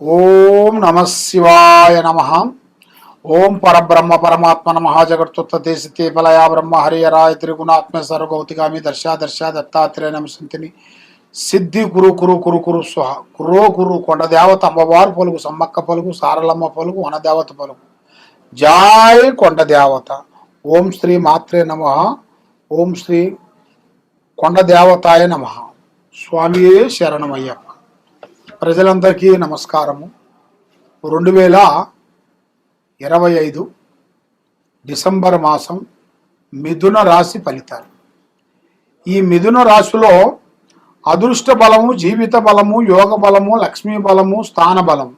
ఓం నమ శివాయ నమ. ఓం పరబ్రహ్మ పరమాత్మ నమ. జగత్తుత్తే సితే బలయా బ్రహ్మ హరియరాయ త్రిగుణాత్మ సర్వగౌతిగామి దర్శ దత్తాత్రేయ నమశంతిని సిద్ధి కురు కురు కురు కురు స్వహ కురో కురు కొండ దేవత అమ్మవారు పలుకు సమ్మక్క పలుకు సారలమ్మ పలుకు వనదేవత పలుకు జాయ్ కొండ దేవత. ఓం శ్రీ మాత్రే నమ. ఓం శ్రీ కొండ దేవతాయ నమ. స్వామియే శరణమయ్యప్ప. ప్రజలందరికీ నమస్కారము. 2025 డిసెంబర్ మాసం మిథున రాశి ఫలితాలు. ఈ మిథున రాశిలో అదృష్ట బలము, జీవిత బలము, యోగ బలము, లక్ష్మీ బలము, స్థాన బలము.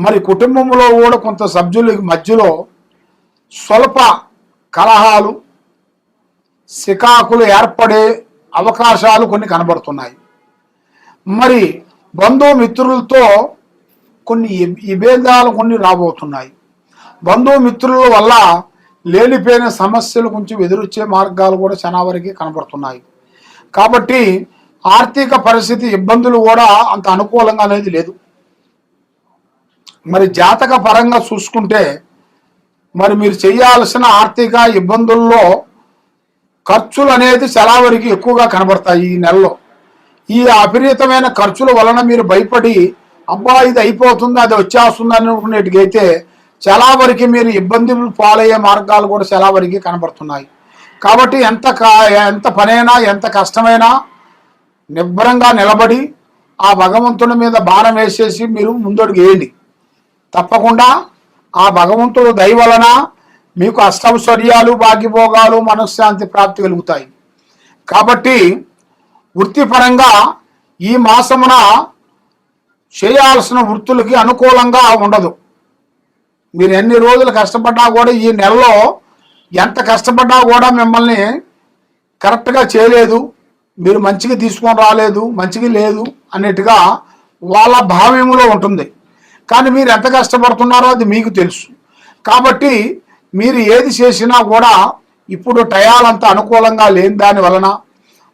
మరి కుటుంబంలో కూడా కొంత సభ్యుల మధ్యలో స్వల్ప కలహాలు, సికాకులు ఏర్పడే అవకాశాలు కొన్ని కనబడుతున్నాయి. మరి బంధుమిత్రులతో కొన్ని విభేదాలు కొన్ని రాబోతున్నాయి. బంధుమిత్రుల వల్ల లేనిపోయిన సమస్యలు కొంచెం ఎదురొచ్చే మార్గాలు కూడా చాలా వరకు కనబడుతున్నాయి. కాబట్టి ఆర్థిక పరిస్థితి ఇబ్బందులు కూడా అంత అనుకూలంగా అనేది లేదు. మరి జాతక పరంగా చూసుకుంటే మరి మీరు చేయాల్సిన ఆర్థిక ఇబ్బందుల్లో ఖర్చులు అనేది చాలా వరకు ఎక్కువగా కనబడతాయి ఈ నెలలో. ఈ అపరిమితమైన ఖర్చుల వలన మీరు భయపడి అబ్బా ఇది అయిపోతుంది అది వచ్చేస్తుంది అనుకునేట్టుగైతే చాలా వరకు మీరు ఇబ్బందులు పాలయ్యే మార్గాలు కూడా చాలా వరకు కనబడుతున్నాయి. కాబట్టి ఎంత పనైనా ఎంత కష్టమైనా నిబ్బరంగా నిలబడి ఆ భగవంతుని మీద భారం వేసేసి మీరు ముందడుగు వేయండి. తప్పకుండా ఆ భగవంతుడు దయ వలన మీకు అష్టైశ్వర్యాలు, భాగ్యభోగాలు, మనశ్శాంతి ప్రాప్తి కలుగుతాయి. కాబట్టి వృత్తిపరంగా ఈ మాసమున చేయాల్సిన వృత్తులకి అనుకూలంగా ఉండదు. మీరు ఎన్ని రోజులు కష్టపడ్డా కూడా ఈ నెలలో ఎంత కష్టపడ్డా కూడా మిమ్మల్ని కరెక్ట్గా చేయలేదు, మీరు మంచిగా తీసుకొని రాలేదు, మంచిగా లేదు అన్నట్టుగా వాళ్ళ భావ్యంలో ఉంటుంది. కానీ మీరు ఎంత కష్టపడుతున్నారో అది మీకు తెలుసు. కాబట్టి మీరు ఏది చేసినా కూడా ఇప్పుడు టయాలంతా అనుకూలంగా లేని దాని వలన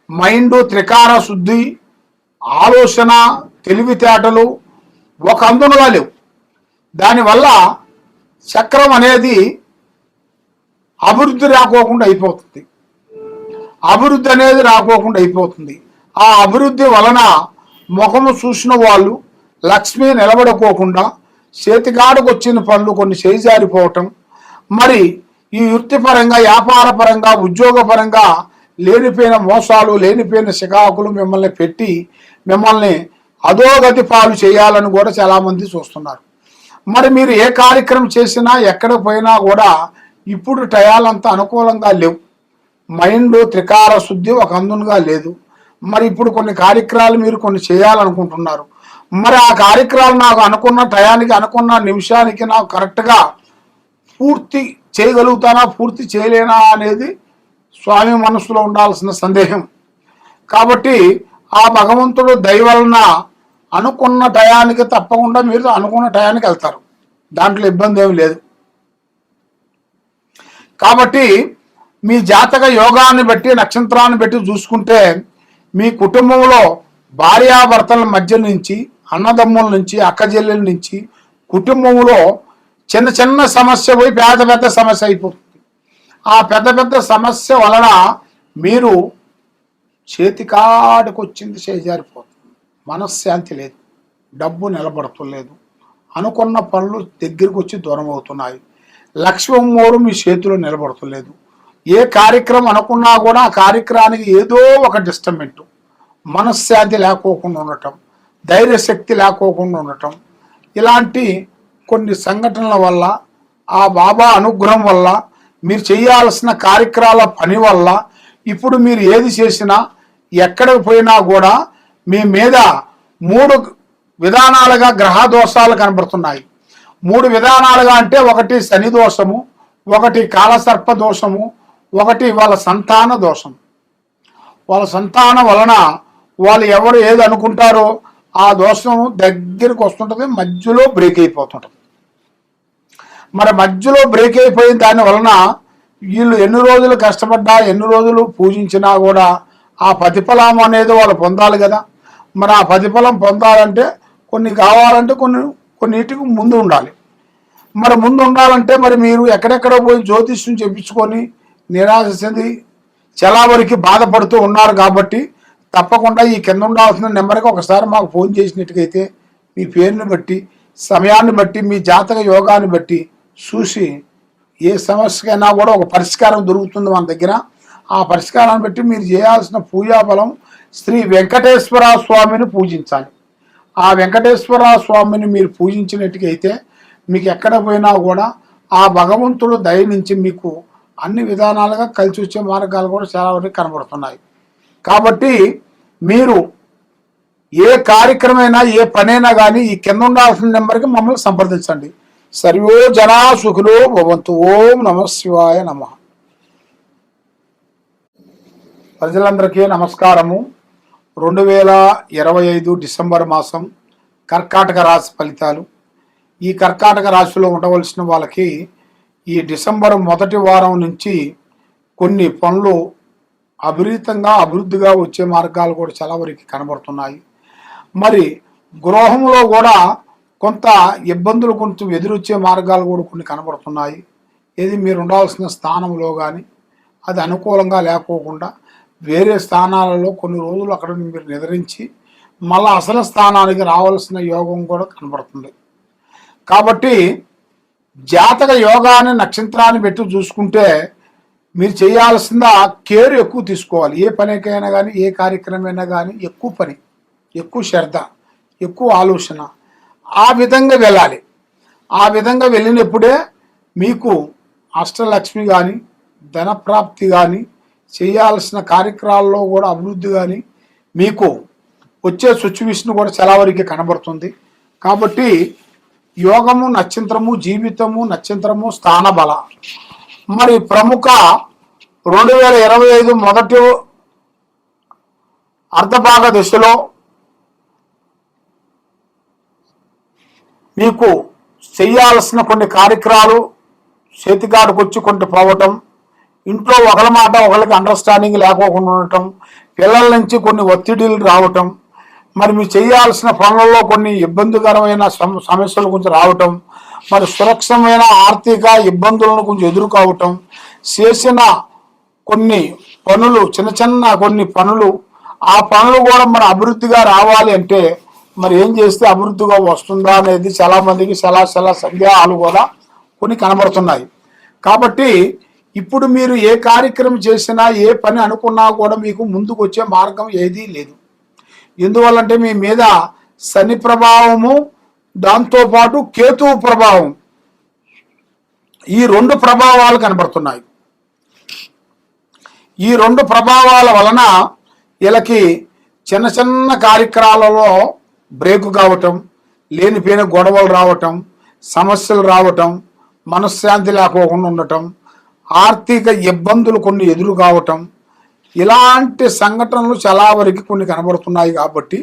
మైండ్ త్రికార శుద్ధి, ఆలోచన, తెలివితేటలు ఒక అందునుగా లేవు. దానివల్ల చక్రం అనేది అభివృద్ధి రాకోకుండా అయిపోతుంది. అభివృద్ధి అనేది రాకోకుండా అయిపోతుంది. ఆ అభివృద్ధి వలన ముఖము చూసిన వాళ్ళు లక్ష్మి నిలబడుకోకుండా చేతికాడకు వచ్చిన పనులు కొన్ని చేజారిపోవటం, మరి ఈ వృత్తిపరంగా, వ్యాపారపరంగా, ఉద్యోగపరంగా లేనిపోయిన మోసాలు, లేనిపోయిన సికాకులు మిమ్మల్ని పెట్టి మిమ్మల్ని అధోగతి పాలు చేయాలని కూడా చాలామంది చూస్తున్నారు. మరి మీరు ఏ కార్యక్రమం చేసినా ఎక్కడికి పోయినా కూడా ఇప్పుడు టయాలంతా అనుకూలంగా లేవు. మైండ్ త్రికార శుద్ధి ఒక అందునుగా లేదు. మరి ఇప్పుడు కొన్ని కార్యక్రమాలు మీరు కొన్ని చేయాలనుకుంటున్నారు. మరి ఆ కార్యక్రమాలు నాకు అనుకున్న టయానికి, అనుకున్న నిమిషానికి నాకు కరెక్ట్గా పూర్తి చేయగలుగుతానా, పూర్తి చేయలేనా అనేది స్వామి మనసులో ఉండాల్సిన సందేహం. కాబట్టి ఆ భగవంతుడు దయ వలన అనుకున్న టయానికి తప్పకుండా మీరు అనుకున్న టయానికి వెళ్తారు. దాంట్లో ఇబ్బంది ఏమి లేదు. కాబట్టి మీ జాతక యోగాన్ని బట్టి, నక్షత్రాన్ని బట్టి చూసుకుంటే మీ కుటుంబంలో భార్యాభర్తల మధ్య నుంచి, అన్నదమ్ముల నుంచి, అక్కచెల్లెల నుంచి కుటుంబంలో చిన్న చిన్న సమస్య పోయి పెద్ద సమస్య అయిపోతుంది. ఆ పెద్ద సమస్య వలన మీరు చేతికాడికి వచ్చింది చేజారిపోతుంది. మనశ్శాంతి లేదు, డబ్బు నిలబడతలేదు, అనుకున్న పనులు దగ్గరికి వచ్చి దూరం అవుతున్నాయి, లక్ష్మమ్మోరు మీ చేతిలో నిలబడతలేదు. ఏ కార్యక్రమం అనుకున్నా కూడా ఆ కార్యక్రమానికి ఏదో ఒక డిస్టర్బెంట్, మనశ్శాంతి లేకోకుండా ఉండటం, ధైర్యశక్తి లేకోకుండా ఉండటం, ఇలాంటి కొన్ని సంఘటనల వల్ల, ఆ బాబా అనుగ్రహం వల్ల, మీరు చేయాల్సిన కార్యక్రమాల పని వల్ల ఇప్పుడు మీరు ఏది చేసినా ఎక్కడికి పోయినా కూడా మీ మీద 3 విధానాలుగా గ్రహ దోషాలు కనబడుతున్నాయి. 3 విధానాలుగా అంటే ఒకటి శని దోషము, ఒకటి కాలసర్ప దోషము, ఒకటి వాళ్ళ సంతాన దోషం. వాళ్ళ సంతానం వలన వాళ్ళు ఎవరు ఏది అనుకుంటారో ఆ దోషం దగ్గరికి వస్తుంటుంది, మధ్యలో బ్రేక్ అయిపోతుంటుంది. మరి మధ్యలో బ్రేక్ అయిపోయిన దాని వలన వీళ్ళు ఎన్ని రోజులు కష్టపడ్డా, ఎన్ని రోజులు పూజించినా కూడా ఆ ప్రతిఫలం అనేది వాళ్ళు పొందాలి కదా. మరి ఆ ప్రతిఫలం పొందాలంటే కొన్ని కావాలంటే కొన్ని కొన్నిటికి ముందు ఉండాలి. మరి ముందు ఉండాలంటే మరి మీరు ఎక్కడెక్కడో పోయి జ్యోతిష్యం చెప్పించుకొని నిరాశ చెంది చాలా వరకు బాధపడుతూ ఉన్నారు. కాబట్టి తప్పకుండా ఈ కింద ఉండాల్సిన నెంబర్కి ఒకసారి మాకు ఫోన్ చేసినట్టుగైతే మీ పేరుని బట్టి, సమయాన్ని బట్టి, మీ జాతక యోగాన్ని బట్టి చూసి ఏ సమస్యకైనా కూడా ఒక పరిష్కారం దొరుకుతుంది మన దగ్గర. ఆ పరిష్కారాన్ని బట్టి మీరు చేయాల్సిన పూజాబలం శ్రీ వెంకటేశ్వర స్వామిని పూజించాలి. ఆ వెంకటేశ్వర స్వామిని మీరు పూజించినట్టుగైతే మీకు ఎక్కడ పోయినా కూడా ఆ భగవంతుడు దయ నుంచి మీకు అన్ని విధానాలుగా కలిసి వచ్చే మార్గాలు కూడా చాలా వరకు కనబడుతున్నాయి. కాబట్టి మీరు ఏ కార్యక్రమైనా ఏ పనైనా కానీ ఈ కింద ఉండాల్సిన నెంబర్కి మమ్మల్ని సంప్రదించండి. సర్వో జనా సుఖినో భవంతు. ఓం నమః శివాయ నమః. ప్రజలందరికీ నమస్కారము. 2025 డిసెంబర్ మాసం కర్కాటక రాశి ఫలితాలు. ఈ కర్కాటక రాశిలో ఉండవలసిన వాళ్ళకి ఈ డిసెంబర్ మొదటి వారం నుంచి కొన్ని పనులు అభివృద్ధిగా వచ్చే మార్గాలు కూడా చాలా వరకు కనబడుతున్నాయి. మరి గృహంలో కూడా కొంత ఇబ్బందులు కొంచెం ఎదురొచ్చే మార్గాలు కూడా కొన్ని కనబడుతున్నాయి. ఏది మీరు ఉండాల్సిన స్థానంలో కానీ అది అనుకూలంగా లేకోకుండా వేరే స్థానాలలో కొన్ని రోజులు అక్కడ మీరు నిద్రించి మళ్ళీ అసలు స్థానానికి రావాల్సిన యోగం కూడా కనబడుతుంది. కాబట్టి జాతక యోగాన్ని నక్షత్రాన్ని పెట్టి చూసుకుంటే మీరు చేయాల్సిన కేర్ ఎక్కువ తీసుకోవాలి. ఏ పనికైనా కానీ ఏ కార్యక్రమైనా కానీ ఎక్కువ పని, ఎక్కువ శ్రద్ధ, ఎక్కువ ఆలోచన, ఆ విధంగా వెళ్ళాలి. ఆ విధంగా వెళ్ళినప్పుడే మీకు అష్టలక్ష్మి కానీ ధనప్రాప్తి కానీ చేయాల్సిన కార్యక్రమాల్లో కూడా అభివృద్ధి కానీ మీకు వచ్చే సిచ్యువేషన్ కూడా చాలా వరకు కనబడుతుంది. కాబట్టి యోగము నక్షత్రము, జీవితము నక్షత్రము, స్థాన బల. మరి ప్రముఖ 2025 మొదటి అర్ధభాగ దశలో మీకు చేయాల్సిన కొన్ని కార్యక్రమాలు చేతికాడికి వచ్చి కొంత పోవటం, ఇంట్లో ఒకరి మాట ఒకరికి అండర్స్టాండింగ్ లేకోకుండా ఉండటం, పిల్లల నుంచి కొన్ని ఒత్తిడిలు రావటం, మరి మీరు చేయాల్సిన పనులలో కొన్ని ఇబ్బందికరమైన సమస్యలు కొంచెం రావటం, మరి సురక్షమైన ఆర్థిక ఇబ్బందులను కొంచెం ఎదుర్కోవటం, చేసిన కొన్ని పనులు చిన్న కొన్ని పనులు, ఆ పనులు కూడా మన అభివృద్ధిగా రావాలి అంటే మరి ఏం చేస్తే అభివృద్ధిగా వస్తుందా అనేది చాలామందికి చాలా సందేహాలు కూడా కొన్ని కనబడుతున్నాయి. కాబట్టి ఇప్పుడు మీరు ఏ కార్యక్రమం చేసినా ఏ పని అనుకున్నా కూడా మీకు ముందుకు వచ్చే మార్గం ఏదీ లేదు. ఎందువల్లంటే మీ మీద శని ప్రభావము, దాంతోపాటు కేతువు ప్రభావం, ఈ 2 ప్రభావాలు కనబడుతున్నాయి. ఈ 2 ప్రభావాల వలన వీళ్ళకి చిన్న కార్యక్రమాలలో బ్రేక్ కావటం, లేనిపోయిన గొడవలు రావటం, సమస్యలు రావటం, మనశ్శాంతి లేకోకుండా ఉండటం, ఆర్థిక ఇబ్బందులు కొన్ని ఎదురు కావటం, ఇలాంటి సంఘటనలు చాలా వరకు కొన్ని కనబడుతున్నాయి. కాబట్టి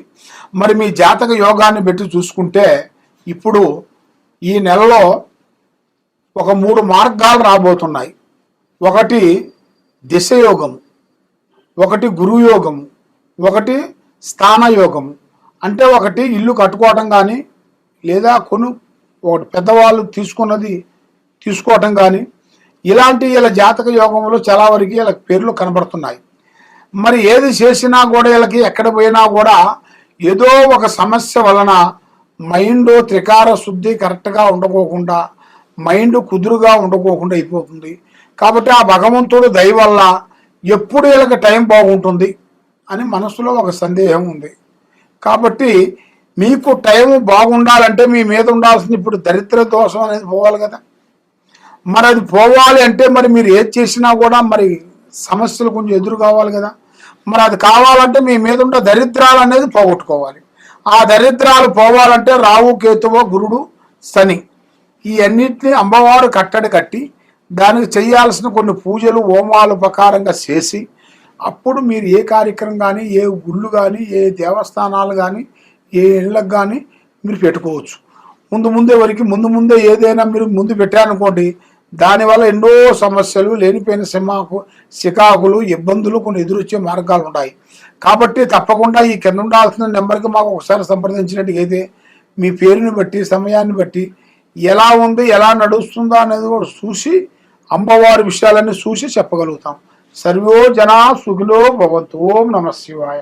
మరి మీ జాతక యోగాన్ని పెట్టి చూసుకుంటే ఇప్పుడు ఈ నెలలో ఒక 3 మార్గాలు రాబోతున్నాయి. ఒకటి దిశయోగము, ఒకటి గురుయోగము, ఒకటి స్థానయోగము. అంటే ఒకటి ఇల్లు కట్టుకోవటం కానీ లేదా ఒకటి పెద్దవాళ్ళు తీసుకున్నది తీసుకోవటం కానీ ఇలాంటి ఇలా జాతక యోగంలో చాలా వరకు ఇలా పేర్లు కనబడుతున్నాయి. మరి ఏది చేసినా కూడా వీళ్ళకి ఎక్కడ పోయినా కూడా ఏదో ఒక సమస్య వలన మైండ్ త్రికార శుద్ధి కరెక్ట్గా ఉండకోకుండా, మైండ్ కుదురుగా ఉండకోకుండా అయిపోతుంది. కాబట్టి ఆ భగవంతుడు దయ వల్ల ఎప్పుడు వీళ్ళకి టైం బాగుంటుంది అని మనసులో ఒక సందేహం ఉంది. కాబట్టి మీకు టైం బాగుండాలంటే మీ మీద ఉండాల్సింది ఇప్పుడు దరిద్ర దోషం అనేది పోవాలి కదా. మరి అది పోవాలి అంటే మరి మీరు ఏది చేసినా కూడా మరి సమస్యలు కొంచెం ఎదురు కావాలి కదా. మరి అది కావాలంటే మీ మీద ఉండే దరిద్రాలు అనేది పోగొట్టుకోవాలి. ఆ దరిద్రాలు పోవాలంటే రావు, కేతువు, గురుడు, శని ఈ అన్నింటినీ అమ్మవారు కట్టడి కట్టి దానికి చేయాల్సిన కొన్ని పూజలు హోమాలు ప్రకారంగా చేసి అప్పుడు మీరు ఏ కార్యక్రమం కానీ, ఏ గుళ్ళు కానీ, ఏ దేవస్థానాలు కానీ, ఏ ఇళ్ళకు కానీ మీరు పెట్టుకోవచ్చు. ముందే ఏదైనా మీరు ముందు పెట్టారనుకోండి, దానివల్ల ఎన్నో సమస్యలు, లేనిపోయిన చికాకులు, ఇబ్బందులు కొన్ని ఎదురొచ్చే మార్గాలు ఉన్నాయి. కాబట్టి తప్పకుండా ఈ కింద ఉండాల్సిన నెంబర్కి మాకు ఒకసారి సంప్రదించినట్టుగైతే మీ పేరుని బట్టి సమయాన్ని బట్టి ఎలా ఉంది ఎలా నడుస్తుందో అనేది కూడా చూసి అమ్మవారి విషయాలన్నీ చూసి చెప్పగలుగుతాం. సర్వో జనా సుఖినో భవంతు. ఓం నమః శివాయ.